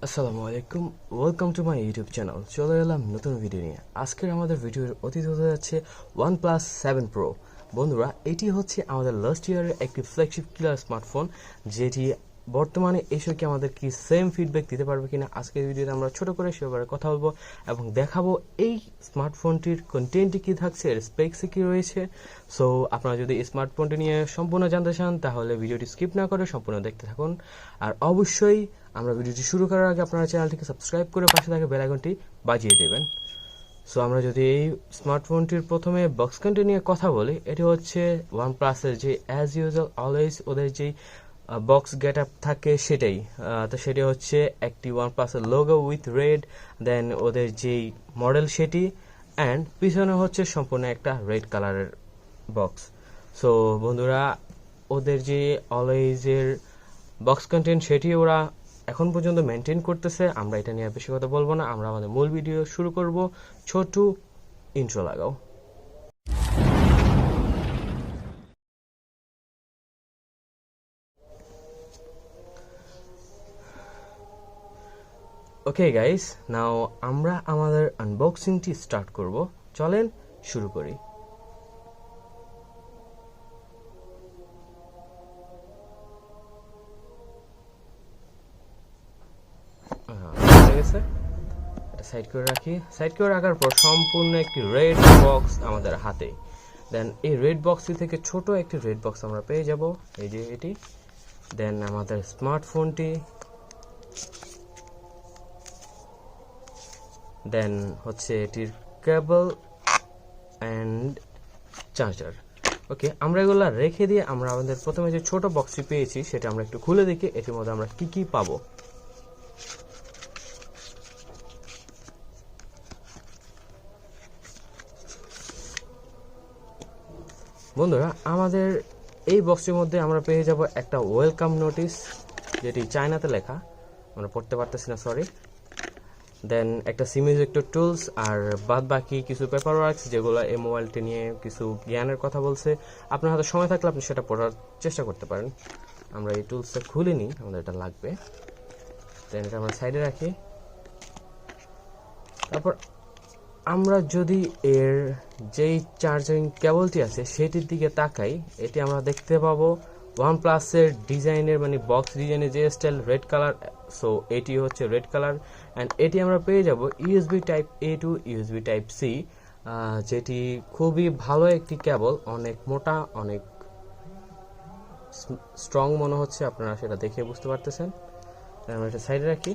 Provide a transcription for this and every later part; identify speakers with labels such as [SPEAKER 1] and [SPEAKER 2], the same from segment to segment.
[SPEAKER 1] আসসালামু আলাইকুম, welcome to my YouTube channel. চলে এলাম নতুন ভিডিও নিয়ে। আজকের আমাদের ভিডিওর অতিথি হতে যাচ্ছে OnePlus 7 Pro। বন্ধুরা, এটি হচ্ছে আমাদের লাস্ট ইয়ারের একটি ফ্ল্যাগশিপ কিলার স্মার্টফোন, যেটি বর্তমানে এসে কি আমাদের কি সেম ফিডব্যাক দিতে পারবে কিনা আজকের ভিডিওতে আমরা ছোট করে সে ব্যাপারে কথা বলবো এবং দেখাবো এই স্মার্টফোনটির কন্টেন্টটি কী থাকছে, এর স্পেক্সে কী রয়েছে। সো আপনারা যদি এই স্মার্টফোনটি নিয়ে সম্পূর্ণ জানতে চান তাহলে ভিডিওটি স্কিপ না করে সম্পূর্ণ দেখতে থাকুন। আর অবশ্যই আমরা ভিডিওটি শুরু করার আগে আপনারা চ্যানেলটিকে সাবস্ক্রাইব করে পাশে থাকা বেল আইকনটি বাজিয়ে দেবেন। সো আমরা যদি এই স্মার্টফোনটির প্রথমে বক্স কন্টেন্ট নিয়ে কথা বলি, এটি হচ্ছে ওয়ানপ্লাসের যে অ্যাজ ইউজুয়াল অলওয়েজ ওদের যেই বক্স গেট আপ থাকে সেটাই। তো সেটি হচ্ছে একটি ওয়ানপ্লাসের লোগো উইথ রেড, দেন ওদের যেই মডেল সেটি, অ্যান্ড পিছনে হচ্ছে সম্পূর্ণ একটা রেড কালারের বক্স। সো বন্ধুরা, ওদের যে অলওয়েজের বক্স কন্টেন্ট সেটি ওরা এখন পর্যন্ত মেনটেন করতেছে। আমরা এটা নিয়ে বেশি কথা বলবো না, আমরা আমাদের মূল ভিডিও শুরু করব। ছোট ইন্ট্রো লাগাও। ওকে গাইস, নাও আমরা আমাদের আনবক্সিংটি স্টার্ট করব। চলেন শুরু করি। হয়ে গেছে, সাইড করে রাখি। সাইড করে রাখার পর সম্পূর্ণ একটি রেড বক্স আমাদের হাতে। দেন এই রেড বক্সটি থেকে ছোট একটি রেড বক্স আমরা পেয়ে যাব, এই যে এটি। দেন আমাদের স্মার্টফোনটি, দেন হচ্ছে এটির কেবল অ্যান্ড চার্জার। ওকে, আমরা এগুলো রেখে দিয়ে আমরা আমাদের প্রথমে যে ছোট বক্সটি পেয়েছি সেটা আমরা একটু খুলে দেখি এটির মধ্যে আমরা কি কি পাবো। বন্ধুরা, আমাদের এই বক্সটির মধ্যে আমরা পেয়ে যাব একটা ওয়েলকাম নোটিস, যেটি চায়নাতে লেখা, আমরা পড়তে পারতেছি না, সরি। দেন একটা সিম ইজেক্টর টুলস, আর বাদ বাকি কিছু পেপার ওয়ার্কস যেগুলো এই মোবাইলটি নিয়ে কিছু জ্ঞানের কথা বলছে। আপনার হাতে সময় থাকলে আপনি সেটা পড়ার চেষ্টা করতে পারেন। আমরা এই টুলসটা খুলে নিই, আমাদের এটা লাগবে। দেন এটা আমরা সাইডে রাখি। তারপর আমরা যদি এর যেই চার্জিং কেবলটি আছে সেটির দিকে তাকাই, এটি আমরা দেখতে পাবো ওয়ানপ্লাসের ডিজাইনের, মানে বক্স ডিজাইনের যে স্টাইল রেড কালার। সো এটি হচ্ছে রেড কালার, অ্যান্ড এটি আমরা পেয়ে যাব ইউএসবি টাইপ এ টু ইউএসবি টাইপ সি, যেটি খুবই ভালো একটি কেবল, অনেক মোটা, অনেক স্ট্রং মনে হচ্ছে, আপনারা সেটা দেখে বুঝতে পারতেছেন। আমরা এটা সাইডে রাখি।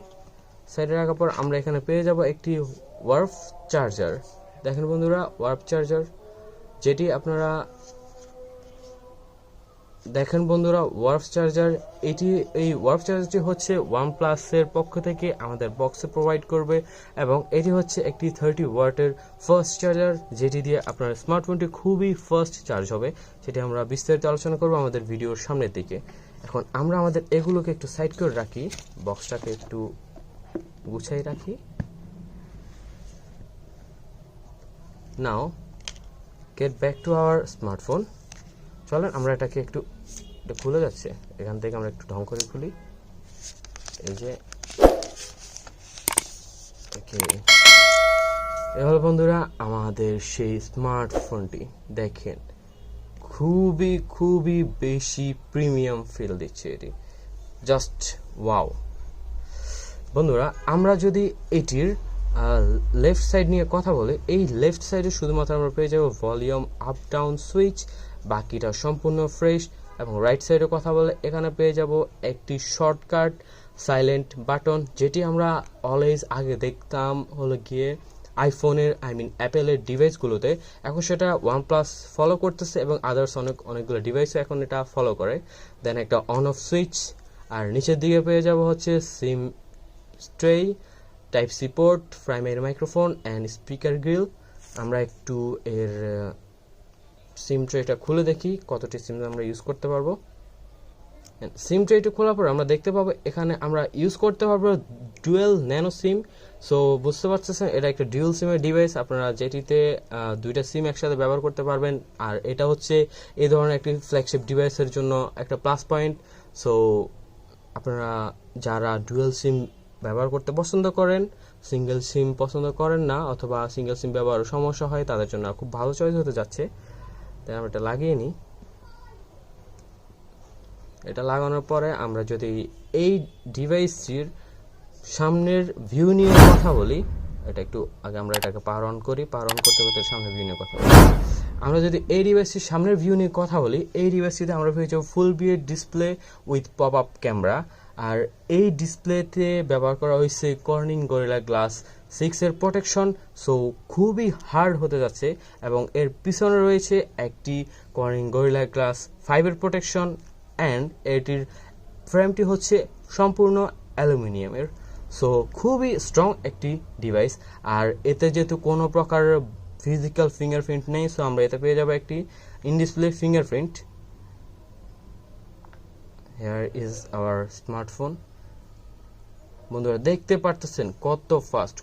[SPEAKER 1] সাইডে রাখার পর আমরা এখানে পেয়ে যাব একটি ওয়ার্প চার্জার। দেখেন বন্ধুরা, ওয়ার্প চার্জার, যেটি আপনারা দেখেন বন্ধুরা, ওয়ার্প চার্জার এটি, এই ওয়ার্প চার্জারটি হচ্ছে ওয়ানপ্লাসের পক্ষ থেকে আমাদের বক্সে প্রোভাইড করবে, এবং এটি হচ্ছে একটি 30 ওয়াটের ফাস্ট চার্জার, যেটি দিয়ে আপনার স্মার্টফোনটি খুবই ফাস্ট চার্জ হবে। সেটি আমরা বিস্তারিত আলোচনা করবো আমাদের ভিডিওর সামনের দিকে। এখন আমরা আমাদের এগুলোকে একটু সাইড করে রাখি, বক্সটাকে একটু গুছাই রাখি। নাও get back to our smartphone. চলেন আমরা এটাকে একটু, এটা খুলে যাচ্ছে, এখান থেকে আমরা একটু ঢং করে খুলি। এই যে ওকে, এ হলো বন্ধুরা আমাদের সেই স্মার্টফোনটি। দেখেন, খুবই খুবই বেশি প্রিমিয়াম ফিল দিচ্ছে এটি, জাস্ট ওয়াও। বন্ধুরা, আমরা যদি এটির লেফট সাইড নিয়ে কথা বলি, এই লেফট সাইডে শুধুমাত্র আমরা পেয়ে যাবো ভলিউম আপ ডাউন সুইচ, বাকিটা সম্পূর্ণ ফ্রেশ। এবং রাইট সাইডে কথা বলে এখানে পেয়ে যাব একটি শর্টকাট সাইলেন্ট বাটন, যেটি আমরা অলওয়েজ আগে দেখতাম হলো গিয়ে আইফোনের, অ্যাপেলের ডিভাইসগুলোতে। এখন সেটা ওয়ানপ্লাস ফলো করতেছে এবং আদার্স অনেকগুলো ডিভাইসও এখন এটা ফলো করে। দেন একটা অন অফ সুইচ, আর নিচের দিকে পেয়ে যাব হচ্ছে SIM tray, type C port, primary microphone and speaker grill. আমরা একটু এর সিম ট্রেটা খুলে দেখি কতটি সিম আমরা ইউজ করতে পারবো। সিম ট্রেটা খোলার পর আমরা দেখতে পাবো এখানে আমরা ইউজ করতে পারবো ডুয়েল ন্যানো সিম। সো বুঝতে পারতেছেন, এটা একটা ডুয়েল সিমের ডিভাইস, আপনারা যেটিতে দুইটা সিম একসাথে ব্যবহার করতে পারবেন। আর এটা হচ্ছে এই ধরনের একটি ফ্ল্যাগশিপ ডিভাইসের জন্য একটা প্লাস পয়েন্ট। সো আপনারা যারা ডুয়েল সিম ব্যবহার করতে পছন্দ করেন, সিঙ্গেল সিম পছন্দ করেন না, অথবা সিঙ্গেল সিম ব্যবহারের সমস্যা হয়, তাদের জন্য খুব ভালো চয়েস হতে যাচ্ছে। তাই আমরা এটা লাগিয়ে নিই। এটা লাগানোর পরে আমরা যদি এই ডিভাইসটির সামনের ভিউ নিয়ে কথা বলি, এটা একটু আগে আমরা এটাকে পাওয়ার অন করি। পাওয়ার অন করতে করতে সামনের ভিউ নিয়ে কথা বলি। আমরা যদি এই ডিভাইসটির সামনের ভিউ নিয়ে কথা বলি, এই ডিভাইসটিতে আমরা পেয়ে যাবো ফুল বিএড display with pop up camera. আর এই ডিসপ্লেতে ব্যবহার করা হয়েছে কর্নিং গরিলা গ্লাস 6 এর প্রোটেকশন। সো খুবই হার্ড হতে যাচ্ছে, এবং এর পিছনে রয়েছে একটি কর্নিং গরিলা গ্লাস 5 এর প্রোটেকশন, অ্যান্ড এটির ফ্রেমটি হচ্ছে সম্পূর্ণ অ্যালুমিনিয়ামের। সো খুবই স্ট্রং একটি ডিভাইস। আর এতে যেহেতু কোনো প্রকার ফিজিক্যাল ফিঙ্গারপ্রিন্ট নেই, সো আমরা এতে পেয়ে যাবো একটি in display fingerprint. Here is our smartphone. বন্ধুরা দেখতে পারতেছেন কত ফাস্ট,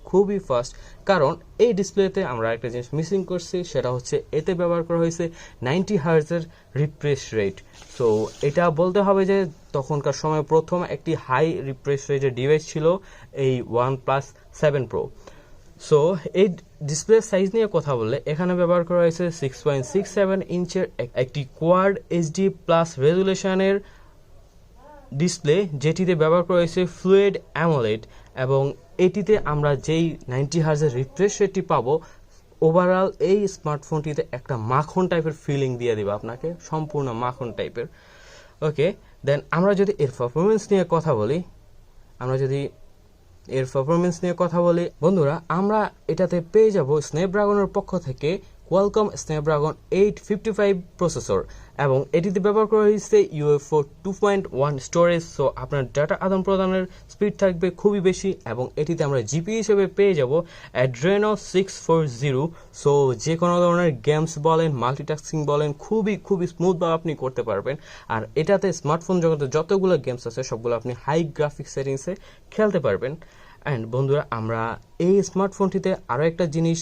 [SPEAKER 1] খুবই ফাস্ট। কারণ এই ডিসপ্লেতে আমরা একটা জিনিস মিসিং করছি, সেটা হচ্ছে এতে ব্যবহার করা হয়েছে 90 হার্টজের রিফ্রেশ রেট। সো এটা বলতে হবে যে তখনকার সময় প্রথম একটি হাই রিফ্রেশ রেটের ডিভাইস ছিল এই OnePlus 7 Pro। সো এই ডিসপ্লে সাইজ নিয়ে কথা বললে এখানে ব্যবহার করা হয়েছে 6.67 ইঞ্চের একটি কোয়াড এইচডি প্লাস রেজুলেশনের ডিসপ্লে, যেটিতে ব্যবহার করা হয়েছে ফ্লুইড অ্যামোলেড, এবং এটিতে আমরা যেই 90 হার্টজের রিফ্রেশ রেটটি পাবো, ওভারঅল এই স্মার্টফোনটিতে একটা মাখন টাইপের ফিলিং দিয়ে দিবে আপনাকে, সম্পূর্ণ মাখন টাইপের। ওকে, দেন আমরা যদি এর পারফরমেন্স নিয়ে কথা বলি, বন্ধুরা আমরা এটাতে পেয়ে যাব স্ন্যাপড্রাগনের পক্ষ থেকে কোয়ালকম স্ন্যাপড্রাগন 855 প্রসেসর, এবং এটিতে ব্যবহার করা হয়েছে UFO 2.1 স্টোরেজ। সো আপনার ডাটা আদান প্রদানের স্পিড থাকবে খুবই বেশি, এবং এটিতে আমরা জিপি হিসেবে পেয়ে যাব Adreno 640। সো যে কোনো ধরনের গেমস বলেন, মাল্টিটাস্কিং বলেন, খুবই স্মুথভাবে আপনি করতে পারবেন। আর এটাতে স্মার্টফোন জগতে যতগুলো গেমস আছে সবগুলো আপনি হাই গ্রাফিক সেটিংসে খেলতে পারবেন। অ্যান্ড বন্ধুরা আমরা এই স্মার্টফোনটিতে আরও একটা জিনিস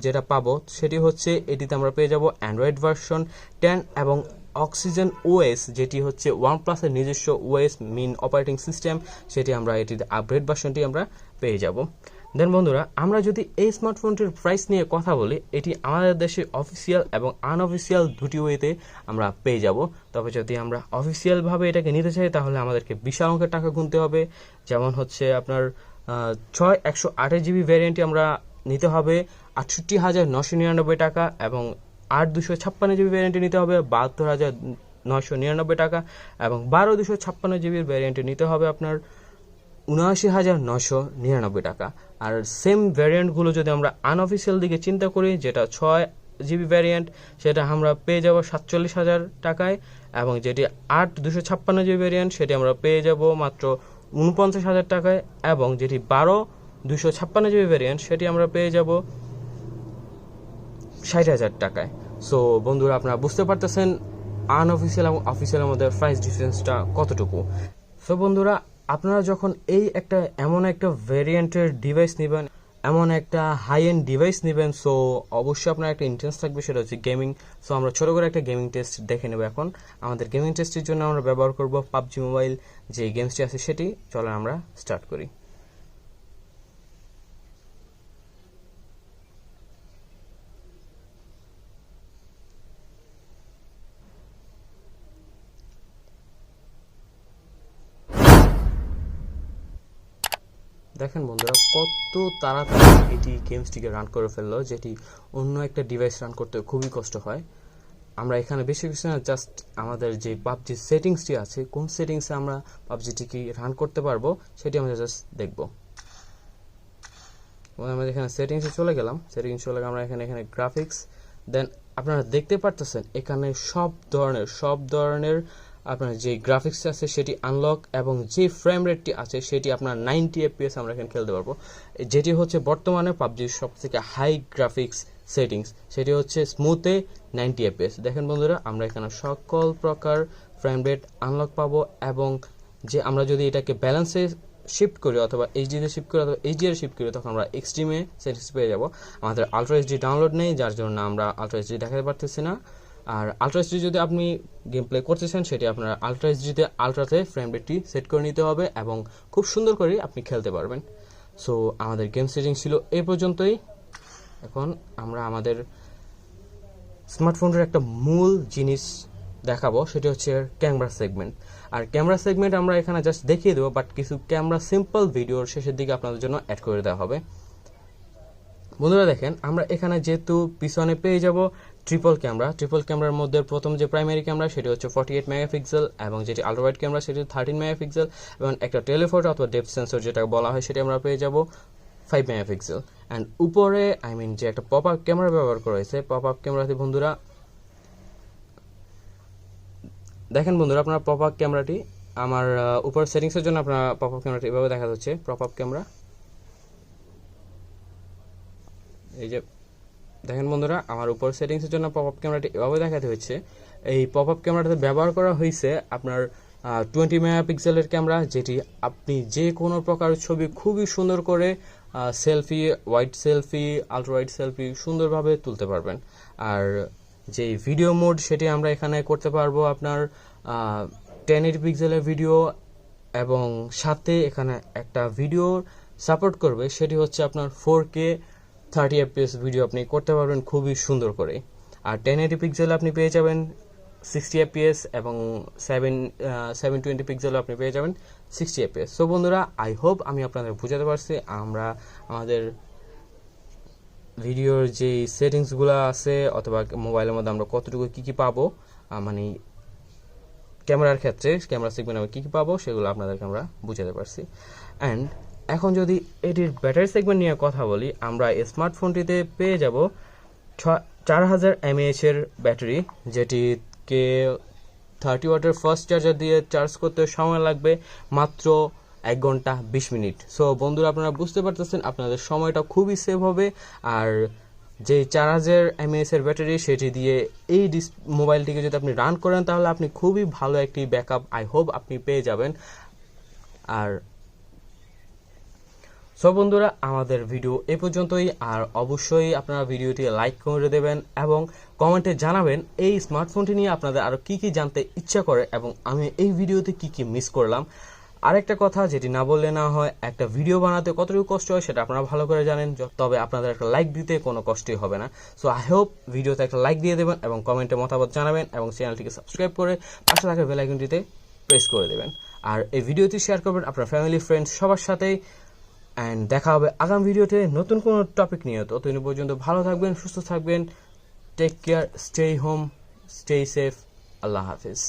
[SPEAKER 1] যেটা পাবো, সেটি হচ্ছে এটিতে আমরা পেয়ে যাব অ্যান্ড্রয়েড ভার্সন 10 এবং অক্সিজেন ওএস, যেটি হচ্ছে OnePlus-এর নিজস্ব ওএস মিন অপারেটিং সিস্টেম। সেটি আমরা এটিতে আপগ্রেড ভার্সনটি আমরা পেয়ে যাব। দেন বন্ধুরা আমরা যদি এই স্মার্টফোনটির প্রাইস নিয়ে কথা বলি, এটি আমাদের দেশে অফিসিয়াল এবং আনঅফিসিয়াল দুটি ওয়েতে আমরা পেয়ে যাব। তবে যদি আমরা অফিসিয়ালভাবে এটাকে নিতে চাই, তাহলে আমাদেরকে বিশাল অঙ্কের টাকা গুনতে হবে। যেমন হচ্ছে আপনার 128 জিবি ভ্যারিয়েন্টটি আমরা নিতে হবে 68,999 টাকা, এবং 8 256 জিবি ভ্যারিয়েন্টে নিতে হবে 72,999 টাকা, এবং 12 256 জিবির ভ্যারিয়েন্টে নিতে হবে আপনার 79,999 টাকা। আর সেম ভ্যারিয়েন্টগুলো যদি আমরা আনঅফিসিয়াল দিকে চিন্তা করি, যেটা 6 জিবি ভ্যারিয়েন্ট, সেটা আমরা পেয়ে যাব 47,000 টাকায়, এবং যেটি 8 256 জিবি ভ্যারিয়েন্ট, সেটি আমরা পেয়ে যাব মাত্র 49,000 টাকায়, এবং যেটি 12 256 জিবি ভ্যারিয়েন্ট, সেটি আমরা পেয়ে যাব 60,000 টাকায়। সো বন্ধুরা আপনারা বুঝতে পারতেছেন আনঅফিসিয়াল এবং অফিসিয়ালের মধ্যে প্রাইস ডিফারেন্সটা কতটুকু। সো বন্ধুরা আপনারা যখন এমন একটা ভ্যারিয়েন্টের ডিভাইস নেবেন, এমন একটা হাই এন্ড ডিভাইস নেবেন, সো অবশ্যই আপনার একটা ইন্টারেস্ট থাকবে, সেটা হচ্ছে গেমিং। সো আমরা ছোটো করে একটা গেমিং টেস্ট দেখে নেব। এখন আমাদের গেমিং টেস্টের জন্য আমরা ব্যবহার করব পাবজি মোবাইল যে গেমসটি আছে সেটি। চলো আমরা স্টার্ট করি। দেখেন বন্ধুরা কত তাড়াতাড়ি এটি গেমসটিকে রান করে ফেললো, যেটি অন্য একটা ডিভাইস রান করতে খুবই কষ্ট হয়। আমরা এখানে বেশি কিছু না, জাস্ট আমাদের যে পাবজি সেটিংসটি আছে, কোন সেটিংসে আমরা পাবজিটিকে রান করতে পারবো সেটি আমরা জাস্ট দেখবো। আমরা এখানে সেটিংসে চলে গেলাম। আমরা এখানে গ্রাফিক্স, দেন আপনারা দেখতে পারতেছেন এখানে সব ধরনের আপনার যে গ্রাফিক্স আছে সেটি আনলক, এবং যে ফ্রেম রেটটি আছে সেটি আপনার 90 FPS আমরা এখানে খেলতে পারবো, যেটি হচ্ছে বর্তমানে পাবজির সব থেকে হাই গ্রাফিক্স সেটিংস। সেটি হচ্ছে স্মুথে 90 FPS। দেখেন বন্ধুরা আমরা এখানে সকল প্রকার ফ্রেম রেট আনলক পাবো, এবং যে আমরা যদি এটাকে ব্যালেন্সে শিফট করি অথবা এইচডিতে শিফট করি অথবা এইচডিআর শিফট করি, তখন আমরা এক্সট্রিমে সেটিংস পেয়ে যাব। আমাদের আলট্রা এইচডি ডাউনলোড নেই, যার জন্য আমরা আলট্রা এইচডি দেখাতে পারতেছি না। আর আলট্রা এইচডি যদি আপনি গেম প্লে করতে চান সেটি আপনার আলট্রা এইচডিতে আলট্রাতে ফ্রেম রেটটি সেট করে নিতে হবে এবং খুব সুন্দর করে আপনি খেলতে পারবেন। সো আমাদের গেম সেটিং ছিল এই পর্যন্তই। এখন আমরা আমাদের স্মার্টফোনের একটা মূল জিনিস দেখাবো, সেটি হচ্ছে ক্যামেরা সেগমেন্ট। আর ক্যামেরা সেগমেন্ট আমরা এখানে জাস্ট দেখিয়ে দেবো, বাট কিছু ক্যামেরা সিম্পল ভিডিওর শেষের দিকে আপনাদের জন্য অ্যাড করে দেওয়া হবে। বন্ধুরা দেখেন, আমরা এখানে যেহেতু পিছনে পেয়ে যাব ট্রিপল ক্যামেরার মধ্যে প্রথম যে প্রাইমারি ক্যামেরা সেটি হচ্ছে 48 মেগাপিক্সেল এবং যেটি আলট্রাওয়াইড ক্যামেরা সেটি 13 মেগাপিক্সেল এবং একটা টেলিফোটো অথবা ডেপথ সেন্সর যেটা বলা হয় সেটি আমরা পেয়ে যাব 5 মেগাপিক্সেল। অ্যান্ড উপরে যে একটা পপ আপ ক্যামেরা ব্যবহার করা হয়েছে, পপ আপ ক্যামেরাতে বন্ধুরা দেখেন আপনারা পপ আপ ক্যামেরাটি আমার উপর সেটিংসের জন্য আপনারা পপ আপ ক্যামেরাটি এভাবে দেখা যাচ্ছে। পপ আপ ক্যামেরা এই যে দেখেন বন্ধুরা, আমার উপর সেটিংসের জন্য পপ আপ ক্যামেরাটি এভাবে দেখাতে হচ্ছে। এই পপ আপ ক্যামেরাটাতে ব্যবহার করা হয়েছে আপনার 20 মেগাপিক্সেলের ক্যামেরা, যেটি আপনি যে কোনো প্রকার ছবি খুবই সুন্দর করে selfie, wide selfie, ultra wide selfie সুন্দরভাবে তুলতে পারবেন। আর যে ভিডিও মোড সেটি আমরা এখানে করতে পারবো আপনার 1080 পিক্সেলের ভিডিও, এবং সাথে এখানে একটা ভিডিও সাপোর্ট করবে সেটি হচ্ছে আপনার 4K 30 fps ভিডিও আপনি করতে পারবেন খুবই সুন্দর করে। আর 1080 পিক্সেল আপনি পেয়ে যাবেন 60 fps এবং 720 পিক্সেল আপনি পেয়ে যাবেন 60 fps। সো বন্ধুরা, আই হোপ আমি আপনাদের বুঝাতে পারছি আমরা আমাদের ভিডিওর যে সেটিংসগুলো আছে অথবা মোবাইলের মধ্যে আমরা কতটুকু কী পাবো, মানে ক্যামেরার ক্ষেত্রে ক্যামেরা সেগমেন্টে আমরা কী পাবো সেগুলো আপনাদেরকে আমরা বুঝাতে পারছি। অ্যান্ড এখন যদি এটির ব্যাটারি সেগমেন্ট নিয়ে কথা বলি, আমরা এই স্মার্টফোনটিতে পেয়ে যাব 4000 mAh এর ব্যাটারি, যেটিকে 30 ওয়াটের ফাস্ট চার্জার দিয়ে চার্জ করতে সময় লাগবে মাত্র 1 ঘন্টা 20 মিনিট। সো বন্ধুরা, আপনারা বুঝতে পারতেছেন আপনাদের সময়টা খুবই সেভ হবে। আর যে 4000 mAh এর ব্যাটারি সেটি দিয়ে এই মোবাইলটিকে যদি আপনি রান করেন তাহলে আপনি খুবই ভালো একটি ব্যাকআপ আই হোপ আপনি পেয়ে যাবেন। আর সো বন্ধুরা, আমাদের ভিডিও এ পর্যন্তই। আর অবশ্যই আপনারা ভিডিওটি লাইক করে দেবেন এবং কমেন্টে জানাবেন এই স্মার্টফোনটি নিয়ে আপনাদের আরও কী কী জানতে ইচ্ছা করে এবং আমি এই ভিডিওতে কী কী মিস করলাম। আরেকটা কথা যেটি না বললে না হয়, একটা ভিডিও বানাতে কতটুকু কষ্ট হয় সেটা আপনারা ভালো করে জানেন, তবে আপনাদের একটা লাইক দিতে কোনো কষ্টই হবে না। সো আই হোপ ভিডিওতে একটা লাইক দিয়ে দেবেন এবং কমেন্টে মতামত জানাবেন এবং চ্যানেলটিকে সাবস্ক্রাইব করে পাশে থাকা বেল আইকনটিতে প্রেস করে দেবেন। আর এই ভিডিওটি শেয়ার করবেন আপনার ফ্যামিলি ফ্রেন্ডস সবার সাথেই। অ্যান্ড দেখা হবে আগামী ভিডিওতে নতুন কোনো টপিক নিয়ে। ততদিন পর্যন্ত ভালো থাকবেন, সুস্থ থাকবেন, take care, stay home, stay safe, আল্লাহ হাফিজ।